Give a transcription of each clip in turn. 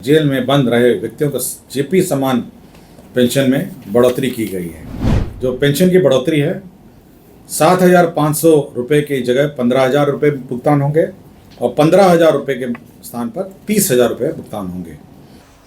Jail में बंद रहे व्यक्तियों को जेपी समान पेंशन में बढ़ोतरी की गई है। जो पेंशन की बढ़ोतरी है 7,500 रुपये की जगह 15,000 रुपये भुगतान होंगे और 15,000 रुपये के स्थान पर 30,000 रुपये भुगतान होंगे।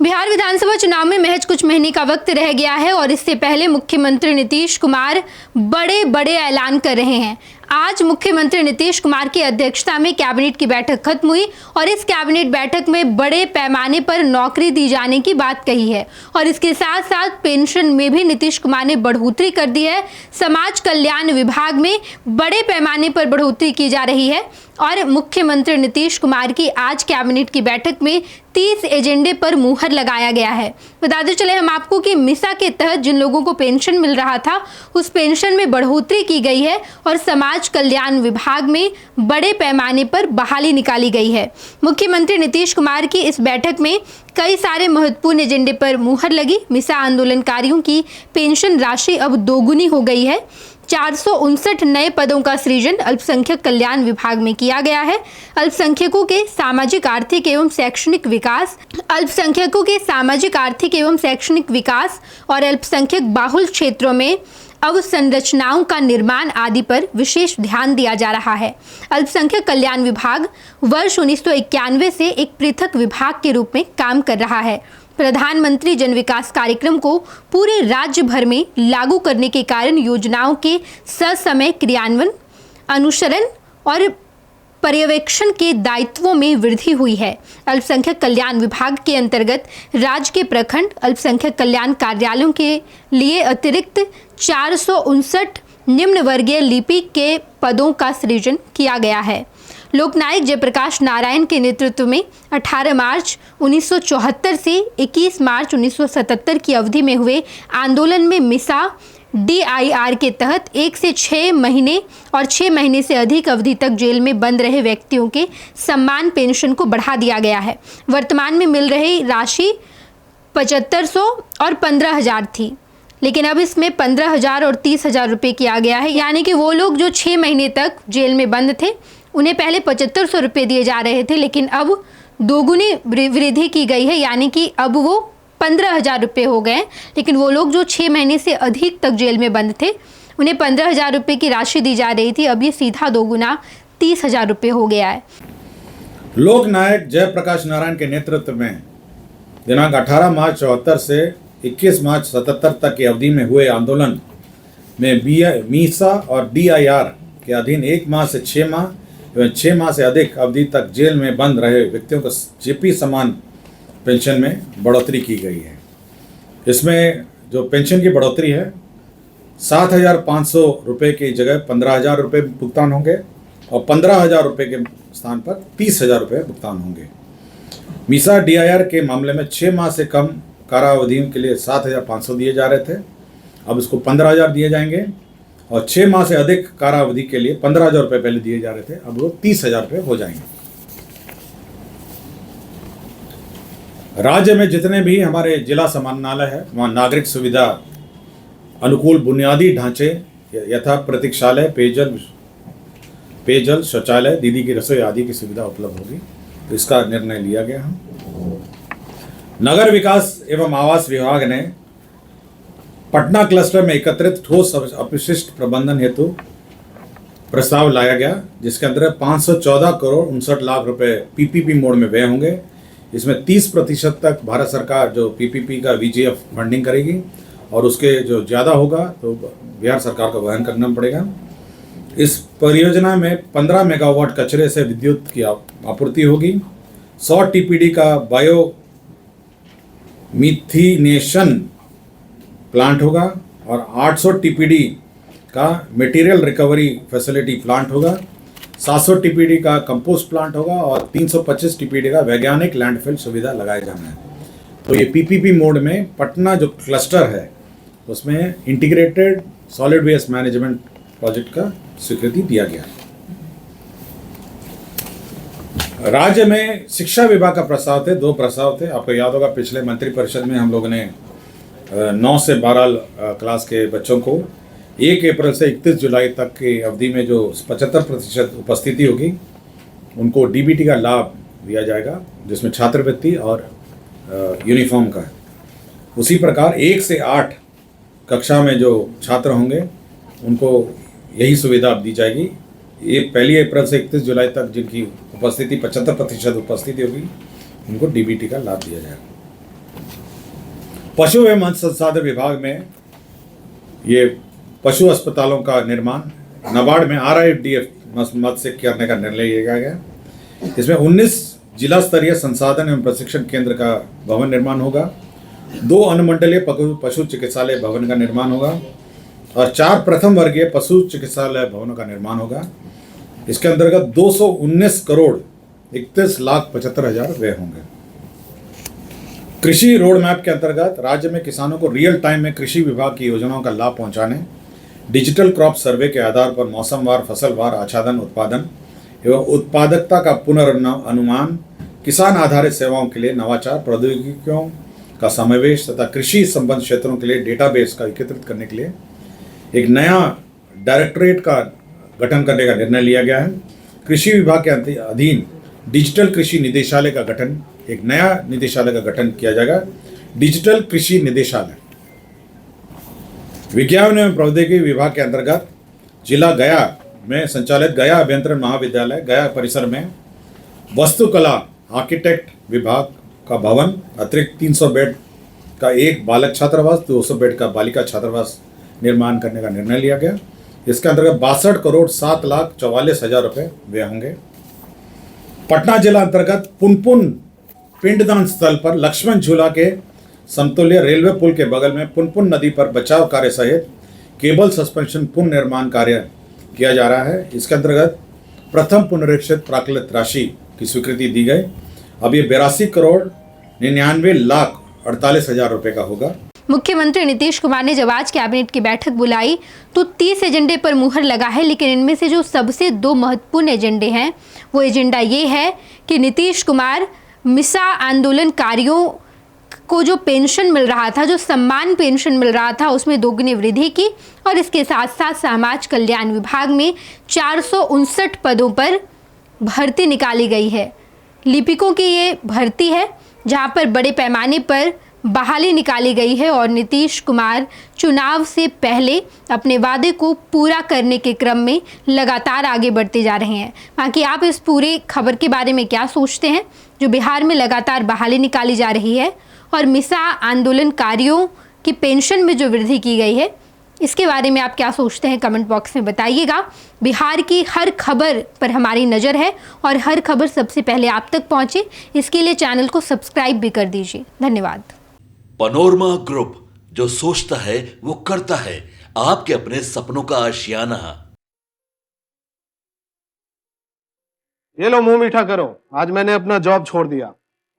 बिहार विधानसभा चुनाव में महज कुछ महीने का वक्त रह गया है और इससे पहले मुख्यमंत्री नीतीश कुमार बड़े ऐलान कर रहे हैं। आज मुख्यमंत्री नीतीश कुमार की अध्यक्षता में कैबिनेट की बैठक खत्म हुई और इस कैबिनेट बैठक में बड़े पैमाने पर नौकरी दी जाने की बात कही है और इसके साथ साथ पेंशन में भी नीतीश कुमार ने बढ़ोतरी कर दी है। समाज कल्याण विभाग में बड़े पैमाने पर बढ़ोतरी की जा रही है और मुख्यमंत्री नीतीश कुमार की आज कैबिनेट की बैठक में 30 एजेंडे पर मुहर लगाया गया है। बताते चले हम आपको कि मिसा के तहत जिन लोगों को पेंशन मिल रहा था उस पेंशन में बढ़ोतरी की गई है और समाज कल्याण विभाग में बड़े पैमाने पर बहाली निकाली गई है। मुख्यमंत्री नीतीश कुमार की इस बैठक में कई सारे महत्वपूर्ण एजेंडे पर मुहर लगी। मिसा आंदोलनकारियों की पेंशन राशि अब दोगुनी हो गई है। 459 नए पदों का सृजन अल्पसंख्यक कल्याण विभाग में किया गया है। अल्पसंख्यकों के सामाजिक आर्थिक एवं शैक्षणिक विकास और अल्पसंख्यक बाहुल क्षेत्रों में अवसंरचनाओं का निर्माण आदि पर विशेष ध्यान दिया जा रहा है। अल्पसंख्यक कल्याण विभाग वर्ष 1991 से एक पृथक विभाग के रूप में काम कर रहा है। प्रधानमंत्री जन विकास कार्यक्रम को पूरे राज्य भर में लागू करने के कारण योजनाओं के ससमय क्रियान्वयन, अनुसरण और पर्यवेक्षण के दायित्वों में वृद्धि हुई है। अल्पसंख्यक कल्याण विभाग के अंतर्गत राज्य के प्रखंड अल्पसंख्यक कल्याण कार्यालयों के लिए अतिरिक्त 459 निम्न वर्गीय लिपिक के पदों का सृजन किया गया है। लोकनायक जयप्रकाश नारायण के नेतृत्व में 18 मार्च 1974 से 21 मार्च 1977 की अवधि में हुए आंदोलन में मिसा DIR के तहत 1 से 6 महीने और 6 महीने से अधिक अवधि तक जेल में बंद रहे व्यक्तियों के सम्मान पेंशन को बढ़ा दिया गया है। वर्तमान में मिल रही राशि 7500 और 15,000 थी, लेकिन अब इसमें 15,000 और 30,000 रुपये किया गया है। यानी कि वो लोग जो 6 महीने तक जेल में बंद थे उन्हें पहले 7500 रुपये दिए जा रहे थे, लेकिन अब दोगुनी वृद्धि की गई है, यानी कि अब वो 15,000 रुपये हो गए। लेकिन वो लोग जो 6 महीने से अधिक तक जेल में बंद थे उन्हें 15,000 रुपये की राशि दी जा रही थी, अब ये सीधा दोगुना 30,000 रुपये हो गया है। लोकनायक जयप्रकाश नारायण के नेतृत्व में दिनांक 18 मार्च 74 से 21 मार्च 77 तक की अवधि में हुए आंदोलन में मीसा और DIR के अधीन 1 माह से 6 माह एवं 6 माह से अधिक अवधि तक जेल में बंद रहे व्यक्तियों को जेपी समान पेंशन में बढ़ोतरी की गई है। इसमें जो पेंशन की बढ़ोतरी है 7,500 रुपये की जगह 15,000 रुपये भुगतान होंगे और 15,000 रुपये के स्थान पर 30,000 रुपये भुगतान होंगे। मिसा DIR के मामले में 6 माह से कम कारावधि के लिए 7,500 दिए जा रहे थे, अब इसको 15,000 दिए जाएंगे और 6 माह से अधिक कारावधि के लिए 15,000 रुपये पहले दिए जा रहे थे, अब वो 30,000 रुपये हो जाएंगे। राज्य में जितने भी हमारे जिला समाहरणालय है वहाँ नागरिक सुविधा अनुकूल बुनियादी ढांचे यथा प्रतीक्षालय, पेयजल, शौचालय, दीदी की रसोई आदि की सुविधा उपलब्ध होगी, तो इसका निर्णय लिया गया है। नगर विकास एवं आवास विभाग ने पटना क्लस्टर में एकत्रित ठोस अपशिष्ट प्रबंधन हेतु प्रस्ताव लाया गया, जिसके अंतर्गत 514 करोड़ 59 लाख रुपए PPP मोड में व्यय होंगे। इसमें 30% तक भारत सरकार जो PPP का VGF फंडिंग करेगी और उसके जो ज़्यादा होगा तो बिहार सरकार को वहन करना पड़ेगा। इस परियोजना में 15 मेगावाट कचरे से विद्युत की आपूर्ति होगी। 100 TPD का बायो मिथिनेशन प्लांट होगा और 800 TPD का मटेरियल रिकवरी फैसिलिटी प्लांट होगा। 700 TPD का कंपोस्ट प्लांट होगा और 325 TPD का वैज्ञानिक लैंडफिल सुविधा लगाया जाना है। तो ये PPP मोड में पटना जो क्लस्टर है उसमें integrated solid waste management project का स्वीकृति दिया गया है। राज्य में शिक्षा विभाग का प्रस्ताव थे, 2 प्रस्ताव थे। आपको याद होगा पिछले मंत्रिपरिषद में हम लोगों ने 9 से 12 क्लास के बच्चों को 1 अप्रैल से 31 जुलाई तक की अवधि में जो 75% उपस्थिति होगी उनको DBT का लाभ दिया जाएगा, जिसमें छात्रवृत्ति और यूनिफॉर्म का है। उसी प्रकार 1 से 8 कक्षा में जो छात्र होंगे उनको यही सुविधा अब दी जाएगी। ये 1 अप्रैल से 31 जुलाई तक जिनकी उपस्थिति 75% उपस्थिति होगी उनको डीबीटी का लाभ दिया जाएगा। पशु एवं मत्स्य संसाधन विभाग में ये पशु अस्पतालों का निर्माण नाबार्ड में RIDF मद से करने का निर्णय लिया गया। इसमें 19 जिला स्तरीय संसाधन एवं प्रशिक्षण केंद्र का भवन निर्माण होगा, 2 अनुमंडलीय पशु चिकित्सालय भवन का निर्माण होगा और 4 प्रथम वर्गीय पशु चिकित्सालय भवनों का निर्माण होगा। इसके अंतर्गत 219 करोड़ 31,75,000 व्यय होंगे। कृषि रोड मैप के अंतर्गत राज्य में किसानों को रियल टाइम में कृषि विभाग की योजनाओं का लाभ पहुंचाने, डिजिटल क्रॉप सर्वे के आधार पर मौसमवार, फसलवार आच्छादन, उत्पादन एवं उत्पादकता का पुनर्अनुमान, किसान आधारित सेवाओं के लिए नवाचार, प्रौद्योगिकियों का समावेश तथा कृषि संबंध क्षेत्रों के लिए डेटाबेस का एकत्रित करने के लिए एक नया डायरेक्टरेट का गठन करने का निर्णय लिया गया है। कृषि विभाग के अधीन डिजिटल कृषि निदेशालय का गठन, एक नया निदेशालय का गठन किया जाएगा, डिजिटल कृषि निदेशालय। विज्ञान एवं प्रौद्योगिकी विभाग के अंतर्गत जिला गया में संचालित गया अभियंत्रण महाविद्यालय गया परिसर में वास्तुकला आर्किटेक्ट विभाग का भवन, अतिरिक्त 300 बेड का एक बालक छात्रावास, 200 बेड का बालिका छात्रावास निर्माण करने का निर्णय लिया गया। इसके अंतर्गत 62 करोड़ 7,44,000 रुपये व्यय होंगे। पटना जिला अंतर्गत पुनपुन पिंडदान स्थल पर लक्ष्मण झूला के समतुल्य रेलवे पुल के बगल में पुनपुन नदी पर बचाव कार्य सहित केबल सस्पेंशन पुनर्निर्माण कार्य किया जा रहा है। इसके अंतर्गत प्रथम पुनरीक्षित प्राकृत राशि की स्वीकृति दी गई। अब ये 82 करोड़ 99,48,000 रुपये का होगा। मुख्यमंत्री नीतीश कुमार ने जब आज कैबिनेट की बैठक बुलाई तो 30 एजेंडे पर मुहर लगा है, लेकिन इनमें से जो सबसे 2 महत्वपूर्ण एजेंडे हैं वो एजेंडा ये है कि नीतीश कुमार मिसा आंदोलनकारियों को जो पेंशन मिल रहा था, जो सम्मान पेंशन मिल रहा था, उसमें दोगुनी वृद्धि की और इसके साथ साथ समाज कल्याण विभाग में 459 पदों पर भर्ती निकाली गई है। लिपिकों की ये भर्ती है जहां पर बड़े पैमाने पर बहाली निकाली गई है और नीतीश कुमार चुनाव से पहले अपने वादे को पूरा करने के क्रम में लगातार आगे बढ़ते जा रहे हैं। बाकी आप इस पूरे खबर के बारे में क्या सोचते हैं, जो बिहार में लगातार बहाली निकाली जा रही है और मिसा आंदोलनकारियों की पेंशन में जो वृद्धि की गई है, इसके बारे में आप क्या सोचते हैं कमेंट बॉक्स में बताइएगा। बिहार की हर खबर पर हमारी नज़र है और हर खबर सबसे पहले आप तक पहुंचे, इसके लिए चैनल को सब्सक्राइब भी कर दीजिए। धन्यवाद। पनोरमा ग्रुप, जो सोचता है वो करता है, आपके अपने सपनों का आशियाना। ये लो मुंह मीठा करो, आज मैंने अपना जॉब छोड़ दिया,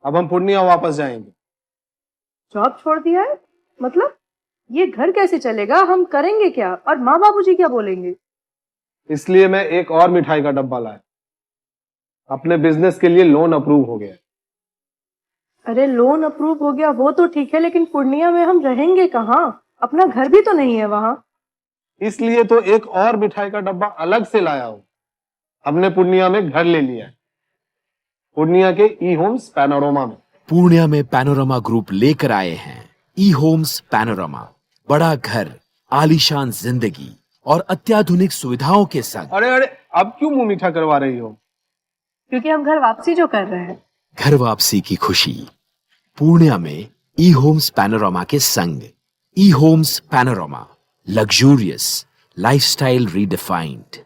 अब हम पूर्णिया वापस जाएंगे। जॉब छोड़ दिया है? मतलब ये घर कैसे चलेगा, हम करेंगे क्या और माँ बाबूजी क्या बोलेंगे? इसलिए मैं एक और मिठाई का डब्बा लाया, अपने बिजनेस के लिए लोन अप्रूव हो गया। अरे लोन अप्रूव हो गया वो तो ठीक है, लेकिन पूर्णिया में हम रहेंगे कहाँ? अपना घर भी तो नहीं है वहां। इसलिए तो एक और मिठाई का डब्बा अलग से लाया हूं। हमने पूर्णिया में घर ले लिया है, पूर्णिया के ई होम्स पैनोरमा में। पूर्णिया में पैनोरमा ग्रुप लेकर आए हैं ई होम्स पैनोरमा। बड़ा घर, आलीशान जिंदगी और अत्याधुनिक सुविधाओं के संग। अरे अब क्यों मुंह मीठा करवा रही हो? क्योंकि हम घर वापसी जो कर रहे हैं। घर वापसी की खुशी पूर्णिया में ई होम्स पैनोरमा के संग। E Homes Panorama, luxurious lifestyle redefined.